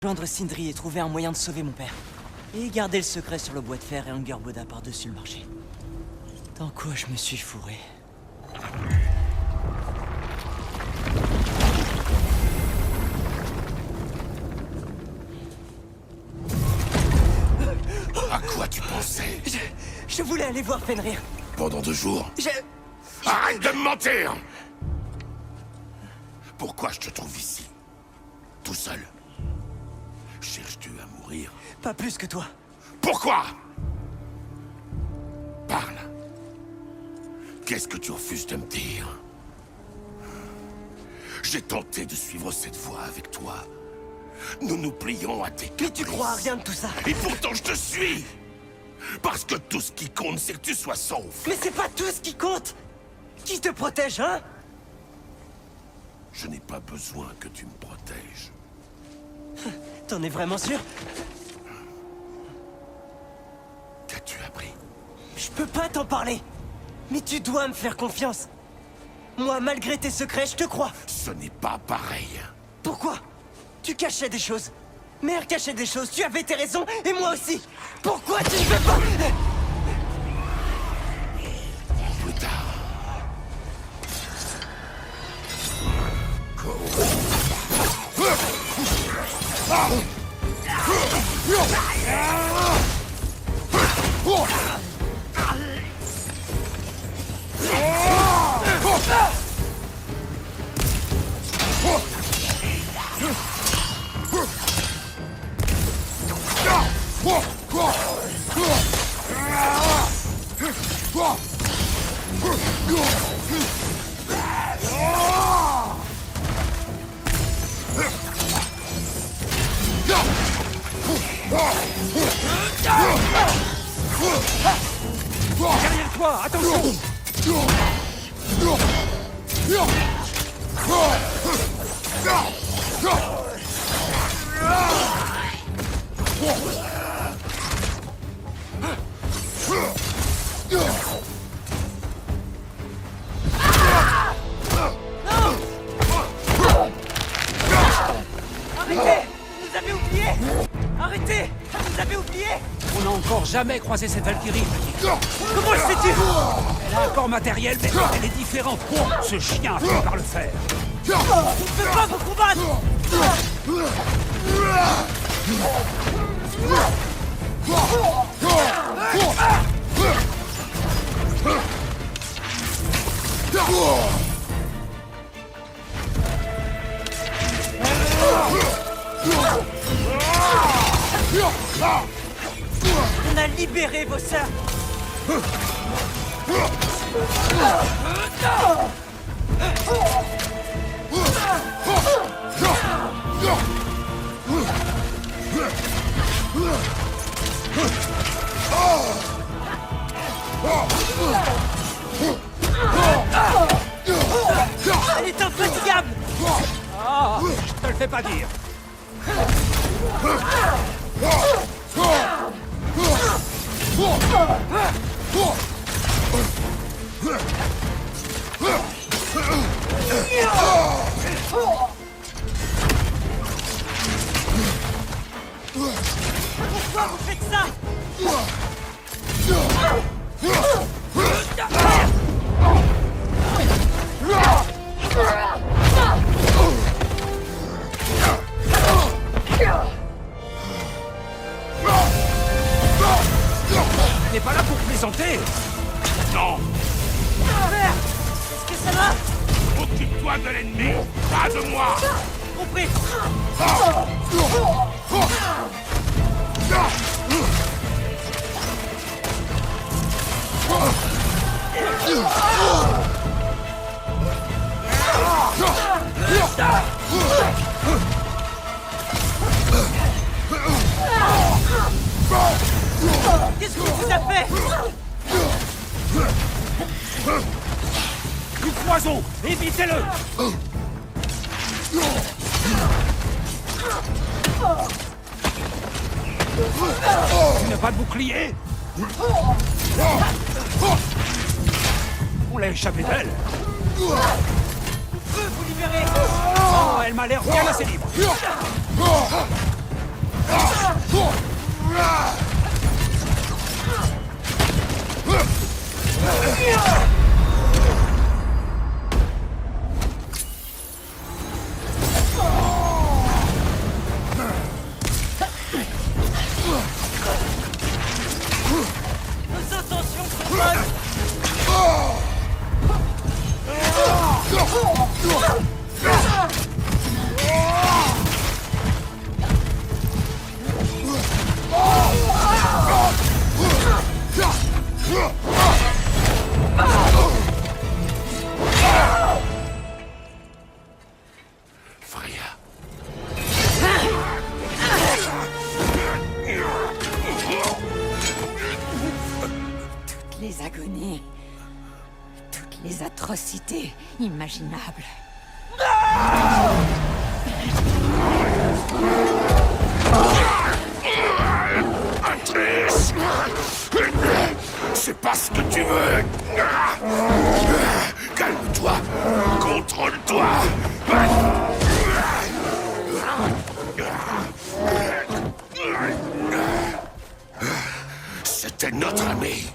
Joindre Sindri et trouver un moyen de sauver mon père. Et garder le secret sur le bois de fer et Angerboda par-dessus le marché. Dans quoi je me suis fourré? À quoi tu pensais? Je voulais aller voir Fenrir. Pendant 2 jours? Arrête de me mentir! Pourquoi je te trouve ici? Tout seul? Cherches-tu à mourir? Pas plus que toi. Pourquoi? Parle. Qu'est-ce que tu refuses de me dire? J'ai tenté de suivre cette voie avec toi. Nous nous plions à tes caprices. Mais tu crois à rien de tout ça. Et pourtant je te suis! Parce que tout ce qui compte, c'est que tu sois sauf. Mais c'est pas tout ce qui compte. Qui te protège, hein? Je n'ai pas besoin que tu me protèges. T'en es vraiment sûr? Qu'as-tu appris? Je peux pas t'en parler. Mais tu dois me faire confiance. Moi, malgré tes secrets, je te crois. Ce n'est pas pareil. Pourquoi? Tu cachais des choses. Mère cachait des choses, tu avais tes raisons, et moi aussi. Pourquoi tu ne veux pas? Plus tard. Derrière toi, attention! Arrêtez! Vous avez oublié! Arrêtez! Vous avez oublié! On n'a encore jamais croisé cette Valkyrie, petit. Comment le sais-tu? Elle a un corps matériel, mais elle est différente. Ce chien a fini par le faire. Je ne peux pas vous combattre! On a libéré vos sœurs! Elle est infatigable! Ah, je te le fais pas dire. Pourquoi vous faites ça? Tu n'es pas là pour plaisanter. Non! Père! Est-ce que ça va? Occupe-toi de l'ennemi, pas de moi! Compris! Qu'est-ce qu'on vous a fait? Du poison, évitez-le. Tu n'as pas de bouclier? On l'a échappé d'elle. On peut vous libérer! Oh, elle m'a l'air bien assez libre. atrocité imaginable. Atreus! C'est pas ce que tu veux! Calme-toi! Contrôle-toi! C'était notre ami!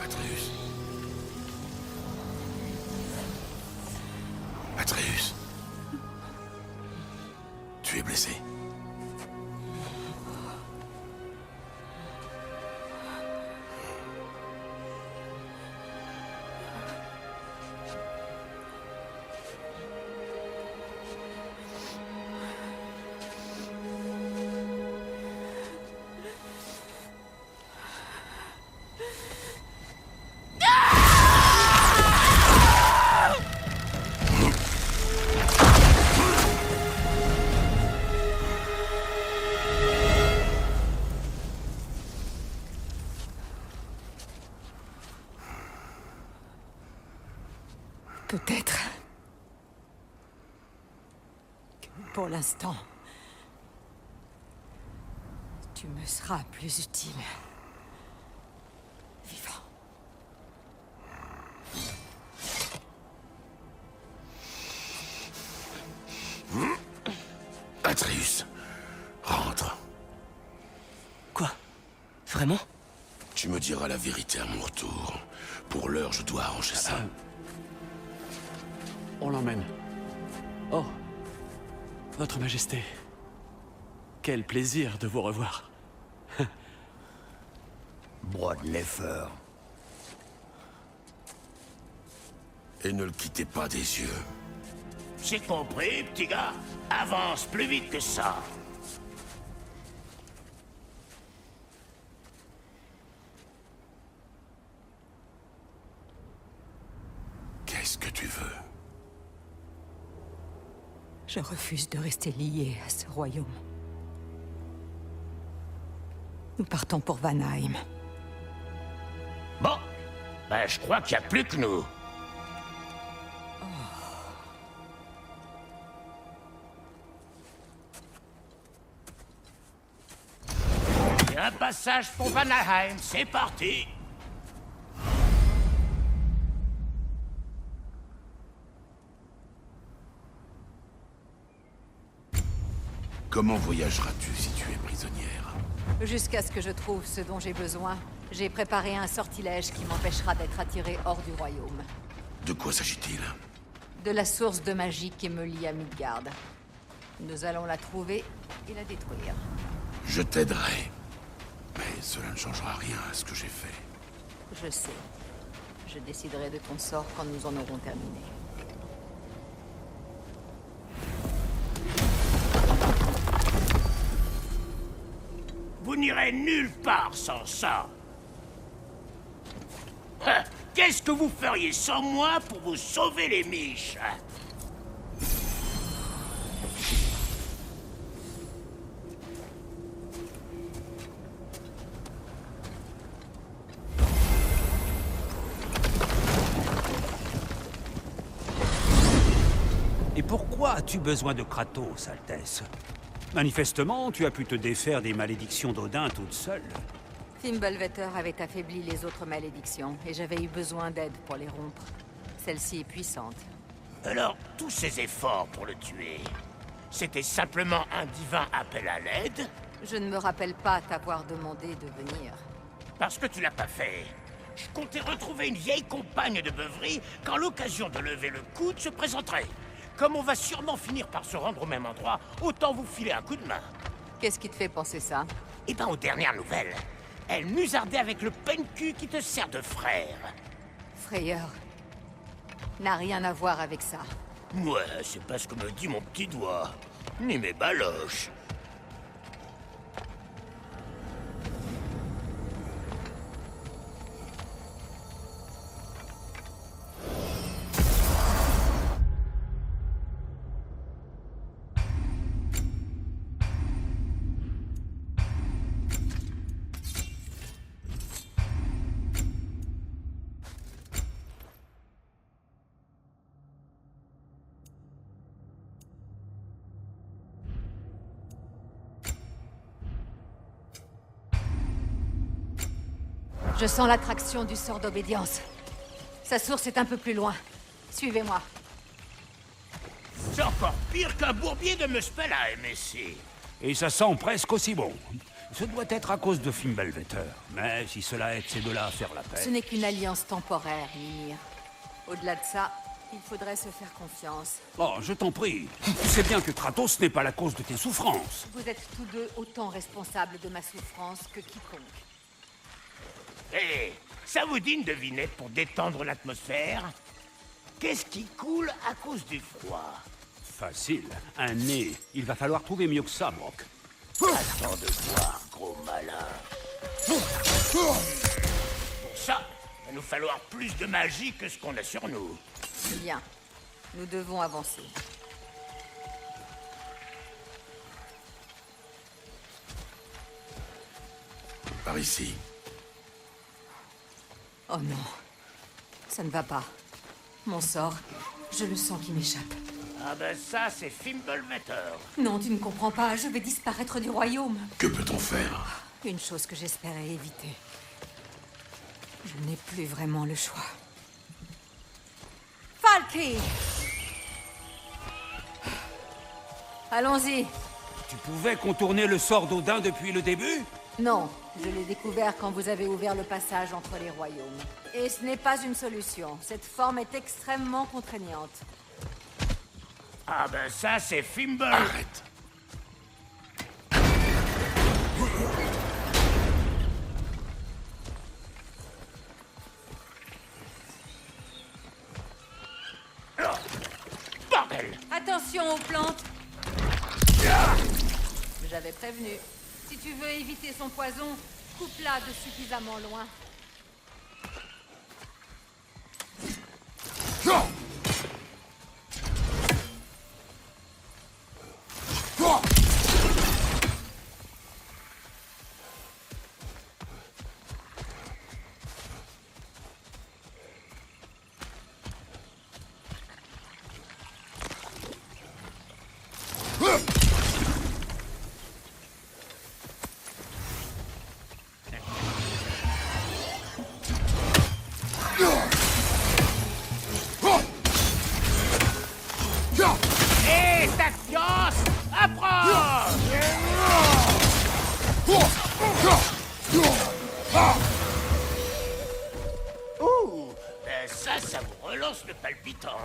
Atreus. Atreus. Tu es blessé. Peut-être que pour l'instant, tu me seras plus utile. Vivant. Atreus, rentre. Quoi? Vraiment? Tu me diras la vérité à mon retour. Pour l'heure, je dois arranger ça. On l'emmène. Oh, Votre Majesté. Quel plaisir de vous revoir. Broadlefer. Et ne le quittez pas des yeux. J'ai compris, petit gars. Avance plus vite que ça. Qu'est-ce que tu veux? Je refuse de rester lié à ce royaume. Nous partons pour Vanheim. Bon, ben je crois qu'il n'y a plus que nous. Et un passage pour Vanheim, c'est parti. Comment voyageras-tu si tu es prisonnière? Jusqu'à ce que je trouve ce dont j'ai besoin, j'ai préparé un sortilège qui m'empêchera d'être attiré hors du royaume. De quoi s'agit-il? De la source de magie qui me lie à Midgard. Nous allons la trouver et la détruire. Je t'aiderai. Mais cela ne changera rien à ce que j'ai fait. Je sais. Je déciderai de ton sort quand nous en aurons terminé. Vous n'irez nulle part sans ça. Hein, qu'est-ce que vous feriez sans moi pour vous sauver les miches? Et pourquoi as-tu besoin de Kratos, Altesse? Manifestement, tu as pu te défaire des malédictions d'Odin toute seule. Fimbulvetter avait affaibli les autres malédictions, et j'avais eu besoin d'aide pour les rompre. Celle-ci est puissante. Alors, tous ces efforts pour le tuer, c'était simplement un divin appel à l'aide? Je ne me rappelle pas t'avoir demandé de venir. Parce que tu l'as pas fait. Je comptais retrouver une vieille compagne de beuverie quand l'occasion de lever le coude se présenterait. Comme on va sûrement finir par se rendre au même endroit, autant vous filer un coup de main. Qu'est-ce qui te fait penser ça? Eh ben, aux dernières nouvelles, elle musardait avec le pencu qui te sert de frère. Frayeur n'a rien à voir avec ça. Ouais, c'est pas ce que me dit mon petit doigt. Ni mes baloches. Je sens l'attraction du sort d'obédience. Sa source est un peu plus loin. Suivez-moi. C'est encore pire qu'un bourbier de Muspel à MSC. Et ça sent presque aussi bon. Ce doit être à cause de Fimbulvetter. Mais si cela aide ces deux-là à faire la paix... Ce n'est qu'une alliance temporaire, Mimir. Au-delà de ça, il faudrait se faire confiance. Oh, je t'en prie. Tu sais bien que Kratos n'est pas la cause de tes souffrances. Vous êtes tous deux autant responsables de ma souffrance que quiconque. Hé, ça vous dit une devinette pour détendre l'atmosphère? Qu'est-ce qui coule à cause du froid? Facile. Un nez. Il va falloir trouver mieux que ça, Brock. Attends de voir, gros malin. Pour ça, il va nous falloir plus de magie que ce qu'on a sur nous. Bien. Nous devons avancer. Par ici. Oh non. Ça ne va pas. Mon sort, je le sens qui m'échappe. Ah ben ça, c'est Fimbulvetter. Non, tu ne comprends pas. Je vais disparaître du royaume. Que peut-on faire? Une chose que j'espérais éviter. Je n'ai plus vraiment le choix. Falky! Allons-y. Tu pouvais contourner le sort d'Odin depuis le début? Non, je l'ai découvert quand vous avez ouvert le passage entre les royaumes. Et ce n'est pas une solution. Cette forme est extrêmement contraignante. Ah ben ça, c'est Fimbul... Arrête. Bordel! Attention aux plantes. J'avais prévenu. Si tu veux éviter son poison, coupe-la de suffisamment loin. Hé, Tacios! Approche! Ouh! Ben ça vous relance le palpitant.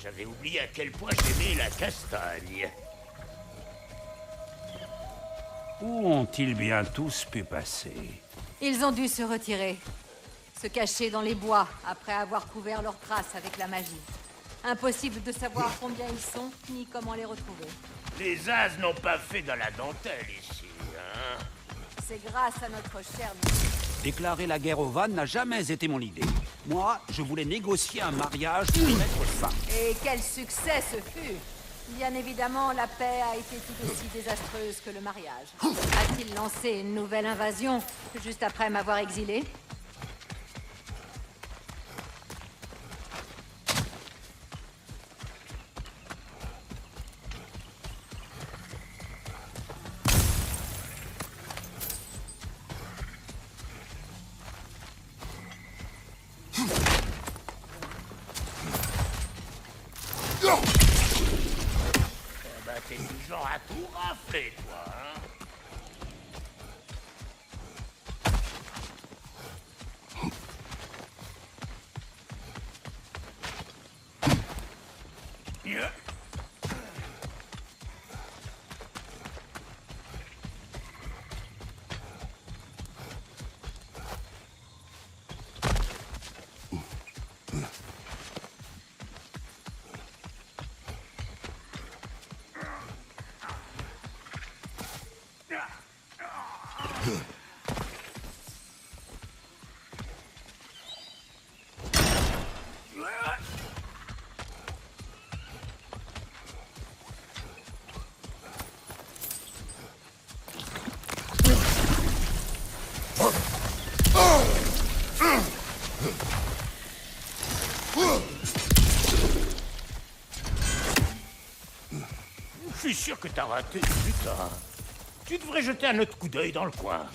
J'avais oublié à quel point j'aimais la castagne. Où ont-ils bien tous pu passer? Ils ont dû se retirer. Se cacher dans les bois après avoir couvert leurs traces avec la magie. Impossible de savoir combien ils sont, ni comment les retrouver. Les as n'ont pas fait dans la dentelle ici, hein? C'est grâce à notre cher... Déclarer la guerre aux Vannes n'a jamais été mon idée. Moi, je voulais négocier un mariage pour y mettre fin. Et quel succès ce fut! Bien évidemment, la paix a été tout aussi désastreuse que le mariage. A-t-il lancé une nouvelle invasion, juste après m'avoir exilé? Bah t'es du genre à tout rafler, toi, hein? Yeah. Je suis sûr que t'as raté, putain. Tu devrais jeter un autre coup d'œil dans le coin.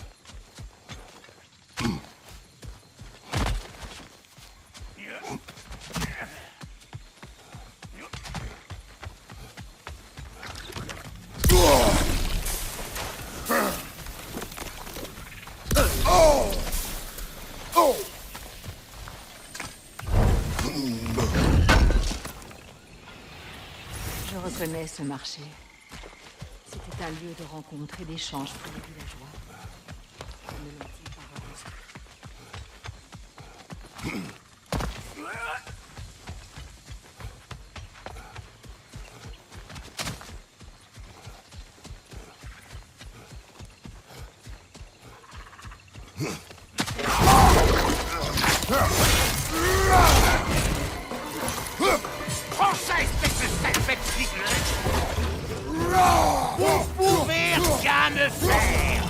reconnais ce marché. C'était un lieu de rencontre et d'échange pour les villageois. Ne l'ont-ils pas reconstruit? Prends ça, espèce de salpette figleuse! Vous pouvez rien me faire!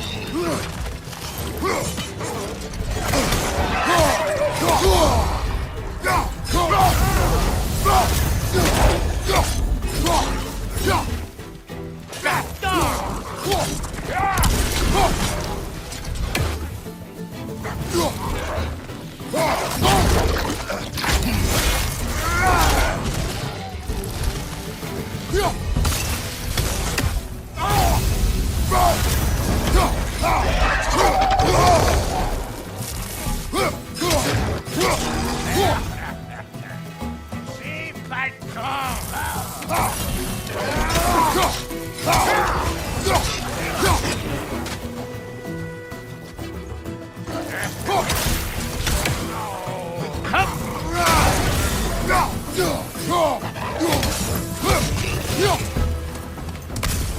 J'ai pas le temps!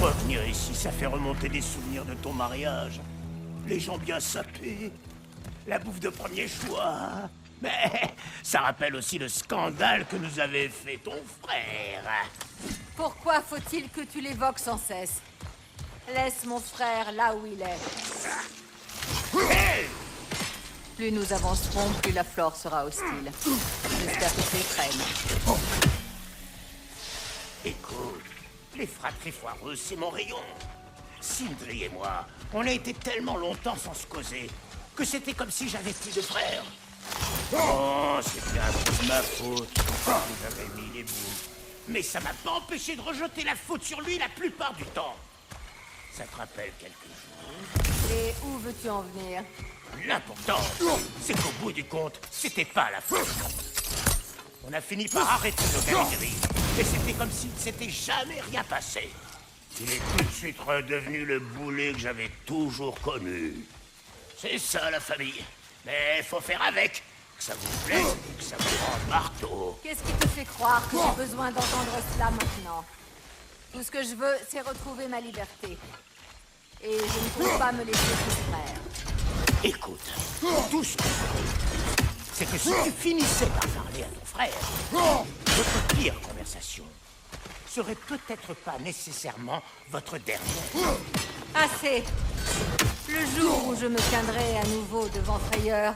Revenir ici, ça fait remonter des souvenirs de ton mariage. Les gens bien sapés, la bouffe de premier choix. Mais ça rappelle aussi le scandale que nous avait fait ton frère. Pourquoi faut-il que tu l'évoques sans cesse? Laisse mon frère là où il est. Hey! Plus nous avancerons, plus la flore sera hostile. J'espère que tu es prenne. Écoute, les fratries foireuses, c'est mon rayon. Sindri et moi, on a été tellement longtemps sans se causer que c'était comme si j'avais plus de frères. Oh, c'était un peu de ma faute. J'avais mis les bouts. Mais ça m'a pas empêché de rejeter la faute sur lui la plupart du temps. Ça te rappelle quelque chose? Et où veux-tu en venir? L'important, c'est qu'au bout du compte, c'était pas la faute. On a fini par arrêter nos gamineries. Et c'était comme s'il ne s'était jamais rien passé. Il est tout de suite redevenu le boulet que j'avais toujours connu. C'est ça, la famille. Mais faut faire avec. Que ça vous plaise ou que ça vous rende marteau. Qu'est-ce qui te fait croire que j'ai besoin d'entendre cela maintenant? Tout ce que je veux, c'est retrouver ma liberté. Et je ne peux pas me laisser distraire. Écoute, tout ce que je veux, c'est que si tu finissais par parler à ton frère, votre pire conversation serait peut-être pas nécessairement votre dernière. Assez! Le jour où je me tiendrai à nouveau devant Frayeur,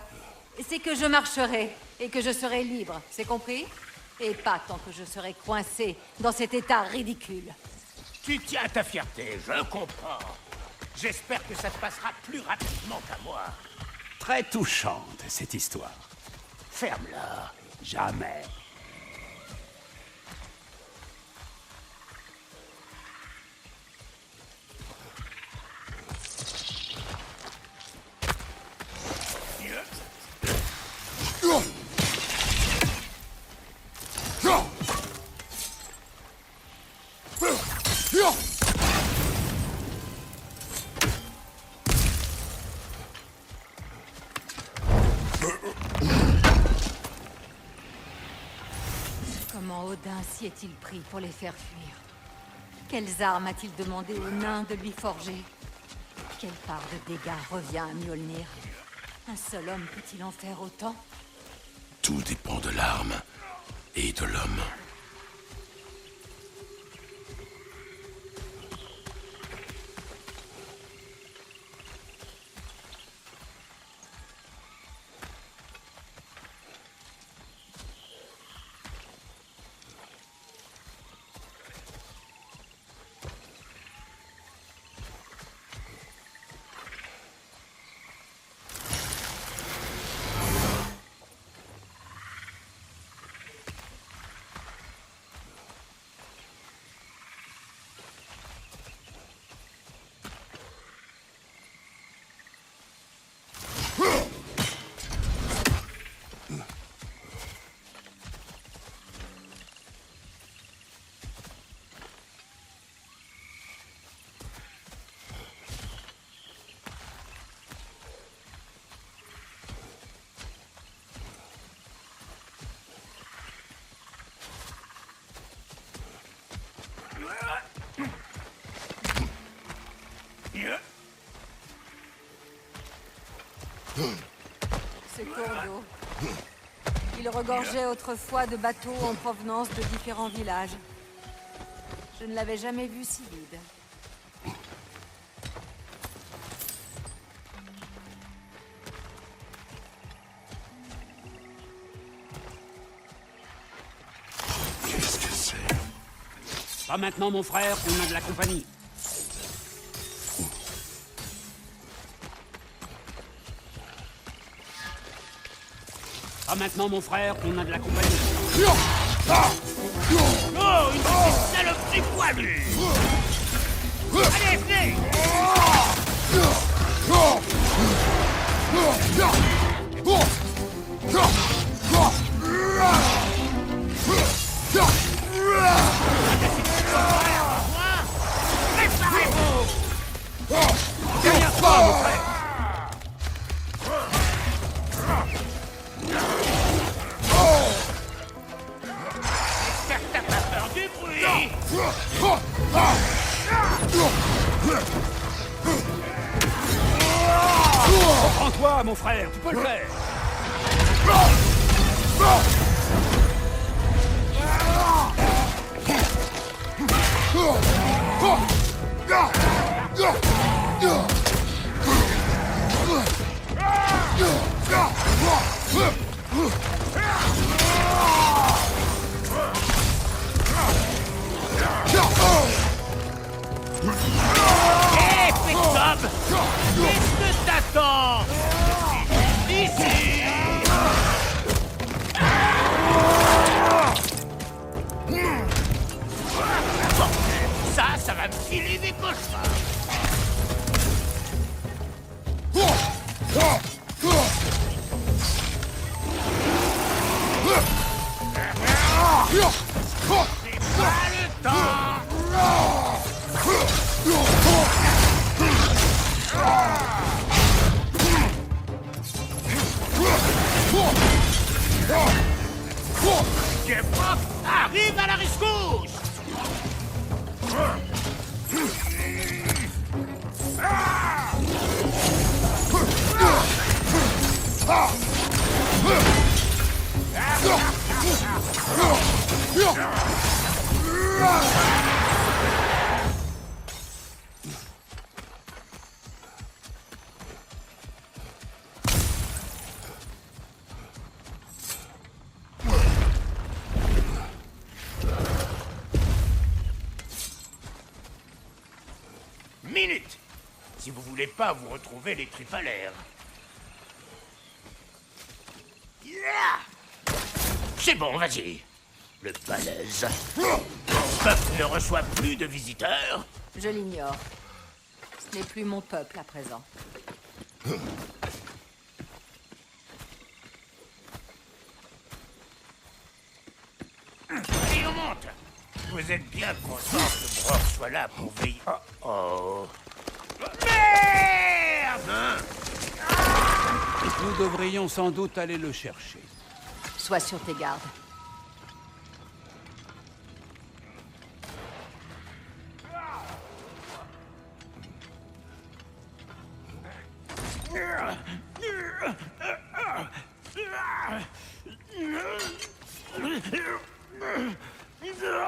c'est que je marcherai et que je serai libre, c'est compris? Et pas tant que je serai coincé dans cet état ridicule. Tu tiens à ta fierté, je comprends. J'espère que ça te passera plus rapidement qu'à moi. Très touchante, cette histoire. Ferme-la. Jamais. Comment Odin s'y est-il pris pour les faire fuir? Quelles armes a-t-il demandé aux nains de lui forger? Quelle part de dégâts revient à Mjolnir? Un seul homme peut-il en faire autant? Tout dépend de l'arme et de l'homme. regorgeait autrefois de bateaux en provenance de différents villages. Je ne l'avais jamais vu si vide. Qu'est-ce que c'est? Pas maintenant, mon frère, on a de la compagnie. Pas maintenant, mon frère, on a de la compagnie. Oh, une petite saloperie poilue! Allez, venez! Préparez-vous! Derrière toi, mon frère! J'espère que t'as pas peur du bruit! Prends-toi, mon frère, tu peux le faire! Hé, Pit-Top! Qu'est-ce que t'attends? Ici! Ça va me filer des cauchemars! C'est pas le temps! Jeffrock arrive à la rescousse! Minute! Si vous voulez pas vous retrouver les tripes à l'air. C'est bon, vas-y. Le balèze. Le peuple ne reçoit plus de visiteurs. Je l'ignore. Ce n'est plus mon peuple à présent. Allez, on monte. Vous êtes bien content que Brok soit là pour veiller. Oh. Merde! Nous devrions sans doute aller le chercher. Sois sur tes gardes.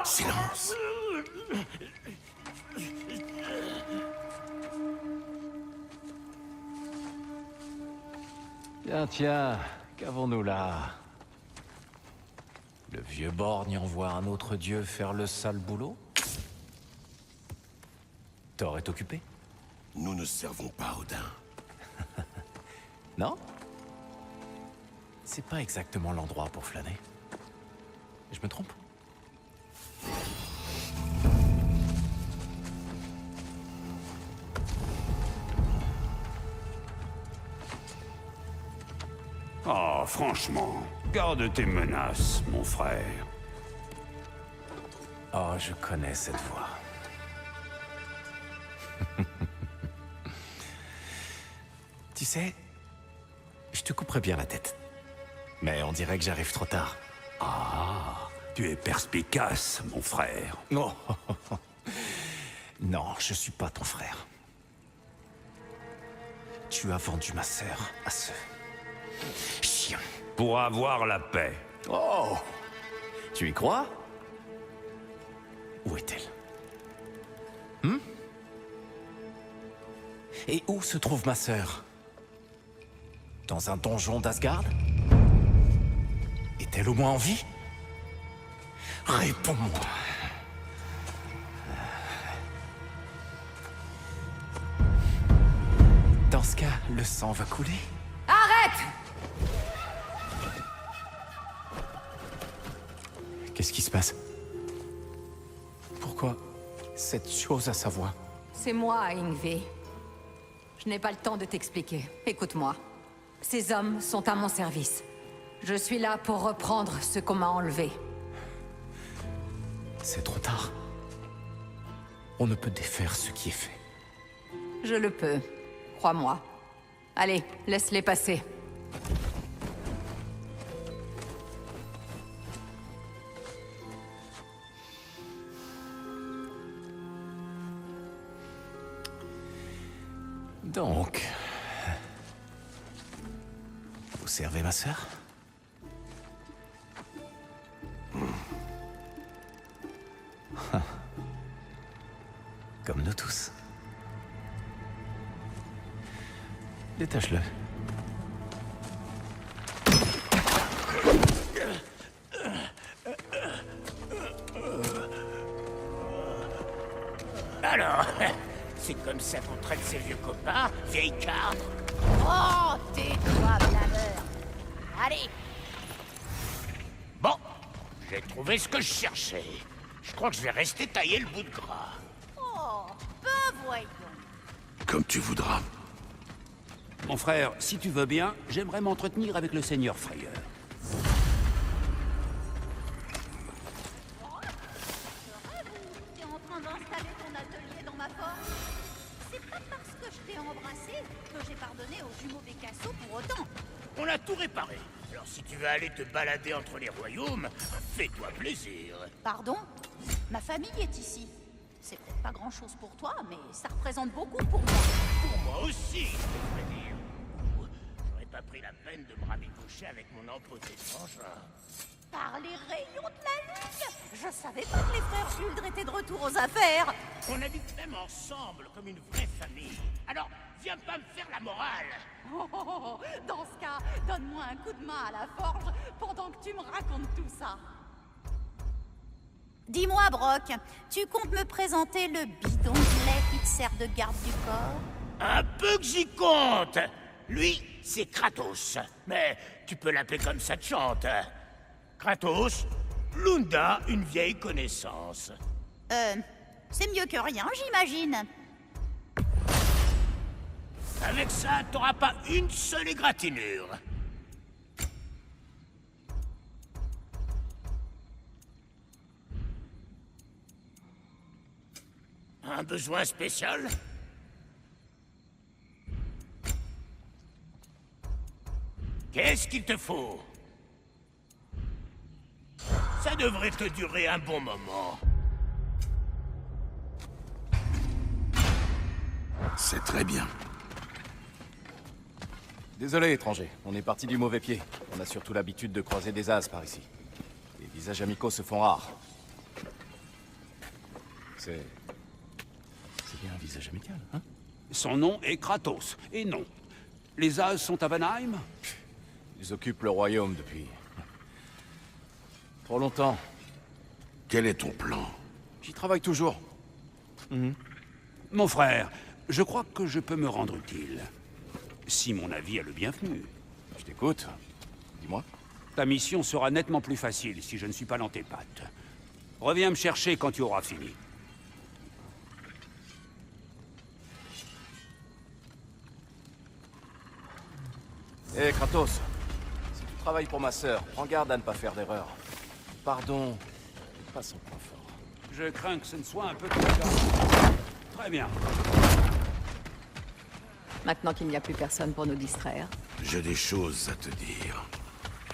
Silence. Tiens, qu'avons-nous là? Le vieux borgne envoie un autre dieu faire le sale boulot? Thor est occupé? Nous ne servons pas Odin. Non? C'est pas exactement l'endroit pour flâner. Je me trompe? Oh, franchement, garde tes menaces, mon frère. Oh, je connais cette voix. Tu sais, je te couperais bien la tête. Mais on dirait que j'arrive trop tard. Ah, tu es perspicace, mon frère. Non. Non, je suis pas ton frère. Tu as vendu ma sœur à ce chien. Pour avoir la paix. Oh! Tu y crois? Où est-elle? Et où se trouve ma sœur? Dans un donjon d'Asgard? Est-elle au moins en vie? Réponds-moi. Dans ce cas, le sang va couler? Arrête! Qu'est-ce qui se passe? Pourquoi cette chose à sa voix? C'est moi, Ingvi. Je n'ai pas le temps de t'expliquer. Écoute-moi. Ces hommes sont à mon service. Je suis là pour reprendre ce qu'on m'a enlevé. C'est trop tard. On ne peut défaire ce qui est fait. Je le peux. Crois-moi. Allez, laisse-les passer. Donc... Vous servez ma sœur? Comme nous tous. Détache-le. Alors, c'est comme ça qu'on traite ses vieux copains, vieille carte. Oh, tais-toi, blabeur. Allez, Bon, j'ai trouvé ce que je cherchais. Je crois que je vais rester tailler le bout de gras. oh, ben voyons. Comme tu voudras. Mon frère, si tu veux bien, j'aimerais m'entretenir avec le seigneur Frayeur. T'es en train d'installer ton atelier dans ma forge? C'est pas parce que je t'ai embrassé que j'ai pardonné aux jumeaux Picasso pour autant. On a tout réparé. Alors si tu veux aller te balader entre les royaumes, fais-toi plaisir. Pardon? Ma famille est ici. C'est peut-être pas grand-chose pour toi, mais ça représente beaucoup pour moi. Pour moi aussi, je devrais dire. J'aurais pas pris la peine de me rabibocher avec mon empoté frangin. Par les rayons de la lune! Je savais pas que les frères Uldre étaient de retour aux affaires! On habite même ensemble comme une vraie famille. Alors, viens pas me faire la morale. Oh, dans ce cas, donne-moi un coup de main à la forge pendant que tu me racontes tout ça. Dis-moi, Brock, tu comptes me présenter le bidon de lait qui te sert de garde du corps? Un peu que j'y compte. Lui, c'est Kratos. Mais tu peux l'appeler comme ça te chante. Kratos, Lunda, une vieille connaissance. C'est mieux que rien, j'imagine. Avec ça, t'auras pas une seule égratignure. Un besoin spécial? Qu'est-ce qu'il te faut? Ça devrait te durer un bon moment. C'est très bien. Désolé, étranger. On est parti du mauvais pied. On a surtout l'habitude de croiser des as par ici. Les visages amicaux se font rares. C'est bien un visage amical, hein? Son nom est Kratos, et non. Les As sont à Vanheim? Ils occupent le royaume depuis... trop longtemps. Quel est ton plan? J'y travaille toujours. Mon frère, je crois que je peux me rendre utile. Si mon avis a le bienvenu. Je t'écoute. Dis-moi. Ta mission sera nettement plus facile si je ne suis pas dans tes pattes. Reviens me chercher quand tu auras fini. Hé, Kratos. Si tu travailles pour ma sœur, prends garde à ne pas faire d'erreur. Pardon, n'est pas son point fort. Je crains que ce ne soit un peu tout ça. Très bien. Maintenant qu'il n'y a plus personne pour nous distraire, J'ai des choses à te dire.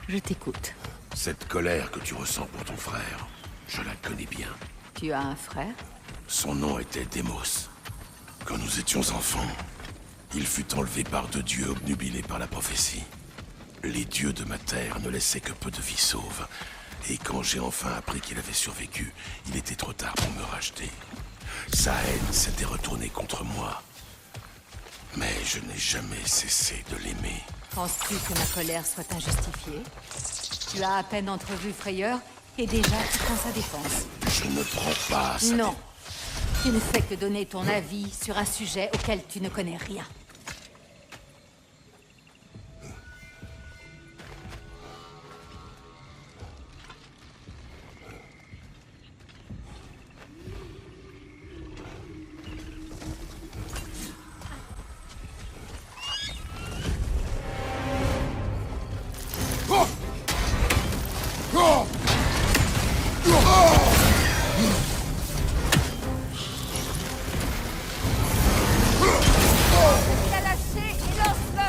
je t'écoute. Cette colère que tu ressens pour ton frère, je la connais bien. Tu as un frère? Son nom était Démos. Quand nous étions enfants, il fut enlevé par deux dieux obnubilés par la prophétie. Les dieux de ma terre ne laissaient que peu de vies sauves. Et quand j'ai enfin appris qu'il avait survécu, il était trop tard pour me racheter. Sa haine s'était retournée contre moi. Mais je n'ai jamais cessé de l'aimer. Penses-tu que ma colère soit injustifiée? Tu as à peine entrevu Frayeur, et déjà tu prends sa défense. Je ne prends pas sa Non. Tu ne fais que donner ton avis sur un sujet auquel tu ne connais rien. La lâcher et lance-le!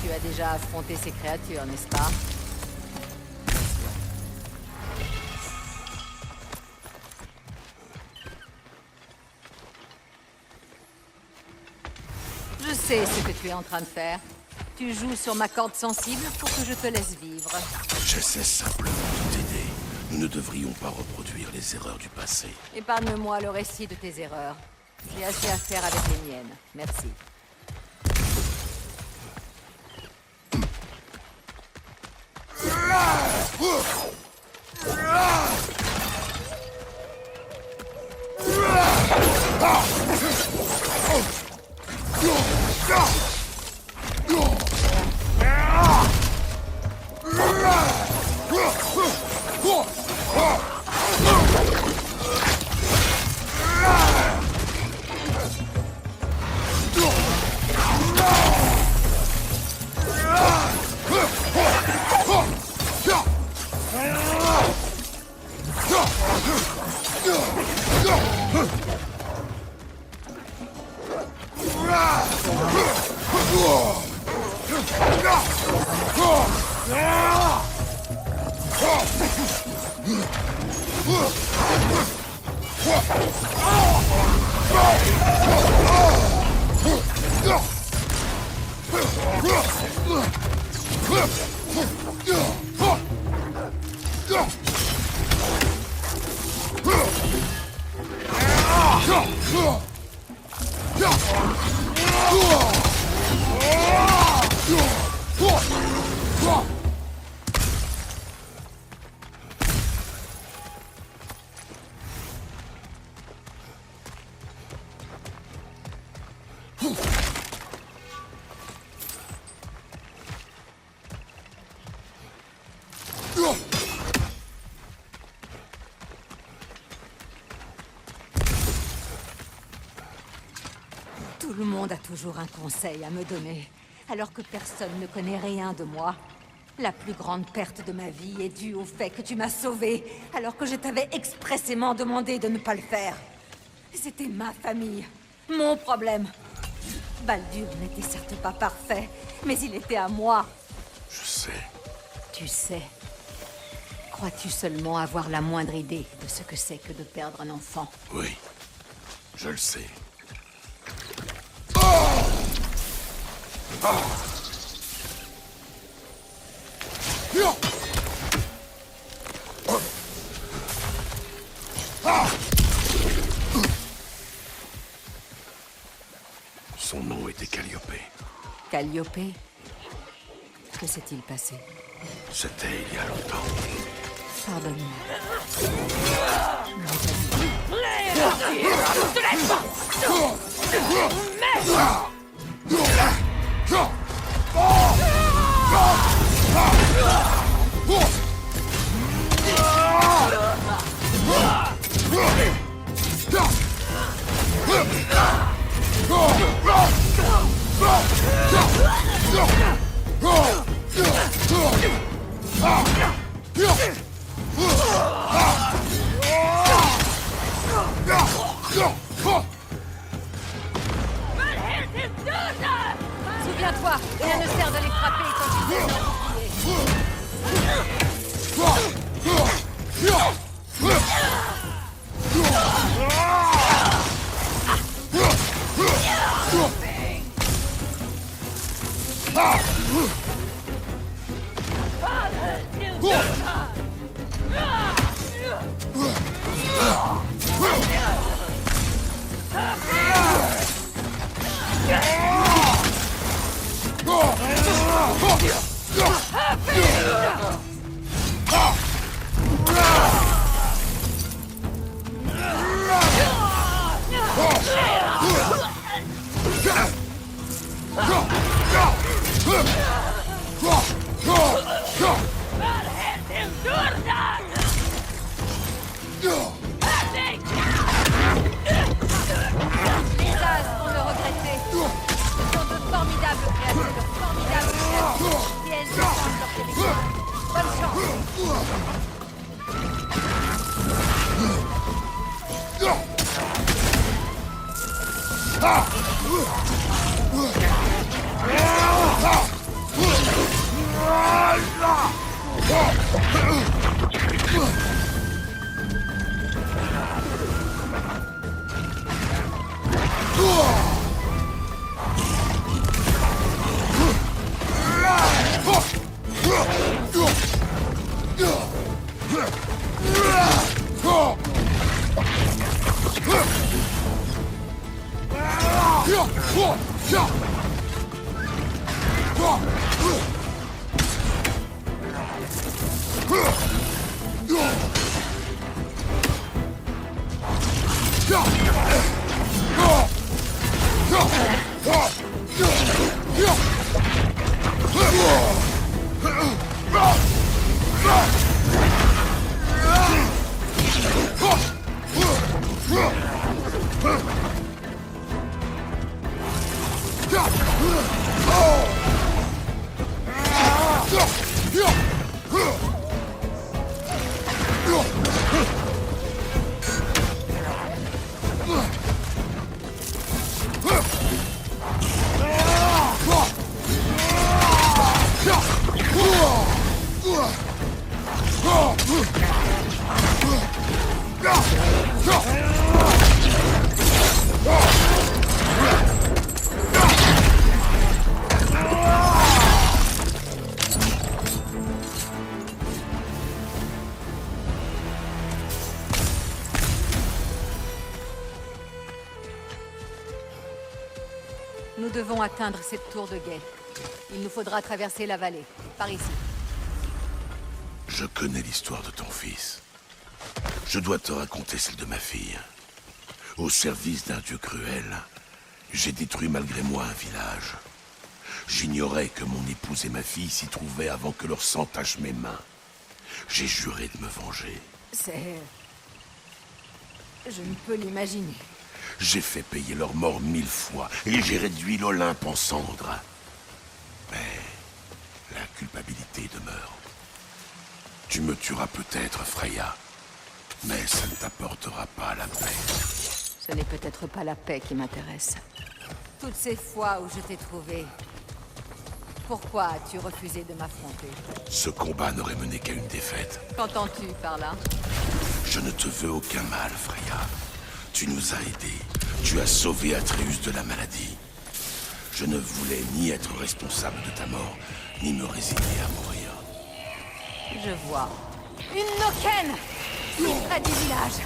Tu as déjà affronté ces créatures, n'est-ce pas? Je sais ce que tu es en train de faire. Tu joues sur ma corde sensible pour que je te laisse vivre. J'essaie simplement de t'aider. Nous ne devrions pas reproduire les erreurs du passé. Épargne-moi le récit de tes erreurs. J'ai assez à faire avec les miennes. Merci. Tout le monde a toujours un conseil à me donner, alors que personne ne connaît rien de moi. La plus grande perte de ma vie est due au fait que tu m'as sauvée, alors que je t'avais expressément demandé de ne pas le faire. C'était ma famille, mon problème. Baldur n'était certes pas parfait, mais il était à moi. Je sais. Tu sais. Crois-tu seulement avoir la moindre idée de ce que c'est que de perdre un enfant? Oui. Je le sais. Son nom était Calliope. Calliope? Que s'est-il passé? C'était il y a longtemps. Pardonne-moi. Souviens-toi, rien ne sert de les frapper quand ils sont oubliés. Les As vont le regretter. Ce sont de formidables créatures, et elles défendent leur territoire. Bonne chance. Nous devons atteindre cette tour de guet. Il nous faudra traverser la vallée, par ici. Je connais l'histoire de ton fils. Je dois te raconter celle de ma fille. Au service d'un dieu cruel, j'ai détruit malgré moi un village. J'ignorais que mon épouse et ma fille s'y trouvaient avant que leur sang tache mes mains. J'ai juré de me venger. C'est... Je ne peux l'imaginer. J'ai fait payer leur mort 1000 fois et j'ai réduit l'Olympe en cendres. Mais la culpabilité demeure. Tu me tueras peut-être, Freya, mais ça ne t'apportera pas la paix. Ce n'est peut-être pas la paix qui m'intéresse. Toutes ces fois où je t'ai trouvé, pourquoi as-tu refusé de m'affronter? Ce combat n'aurait mené qu'à une défaite. Qu'entends-tu par là? Je ne te veux aucun mal, Freya. Tu nous as aidés. Tu as sauvé Atreus de la maladie. Je ne voulais ni être responsable de ta mort, ni me résigner à mourir. Je vois. Une Noken! Si près du village.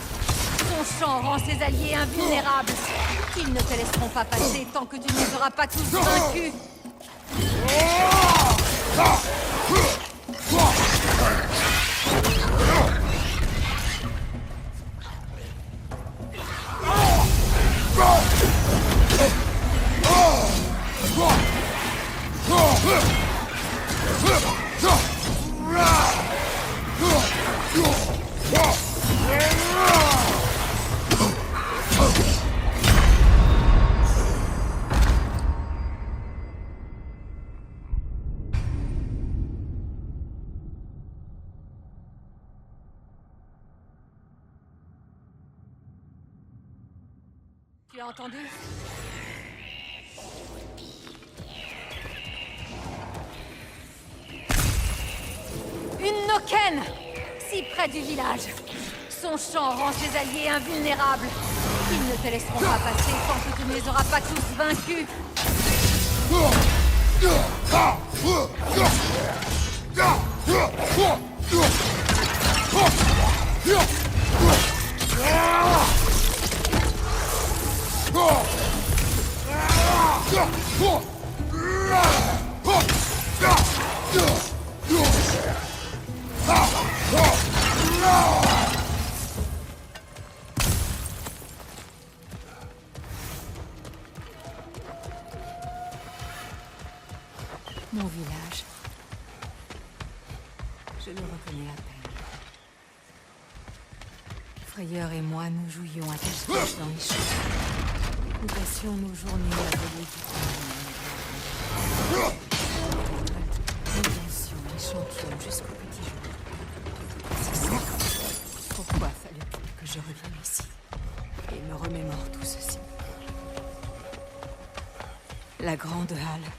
Son chant rend ses alliés invulnérables. Ils ne te laisseront pas passer tant que tu ne les auras pas tous vaincus. Tu as entendu? Une Noken! Si près du village. Son chant rend ses alliés invulnérables. Ils ne te laisseront pas passer tant que tu ne les auras pas tous vaincus. Mon village. Je le reconnais à peine. Frayeur et moi, nous jouions à cache-cache dans les champs. Nous passions nos journées à voler du temps. Nous dansions et chantions jusqu'au petit jour. C'est ça. Pourquoi fallait-il que je revienne ici et me remémore tout ceci? La grande halle.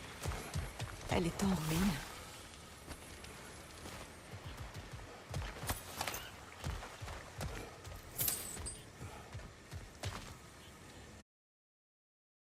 Elle est en ruine.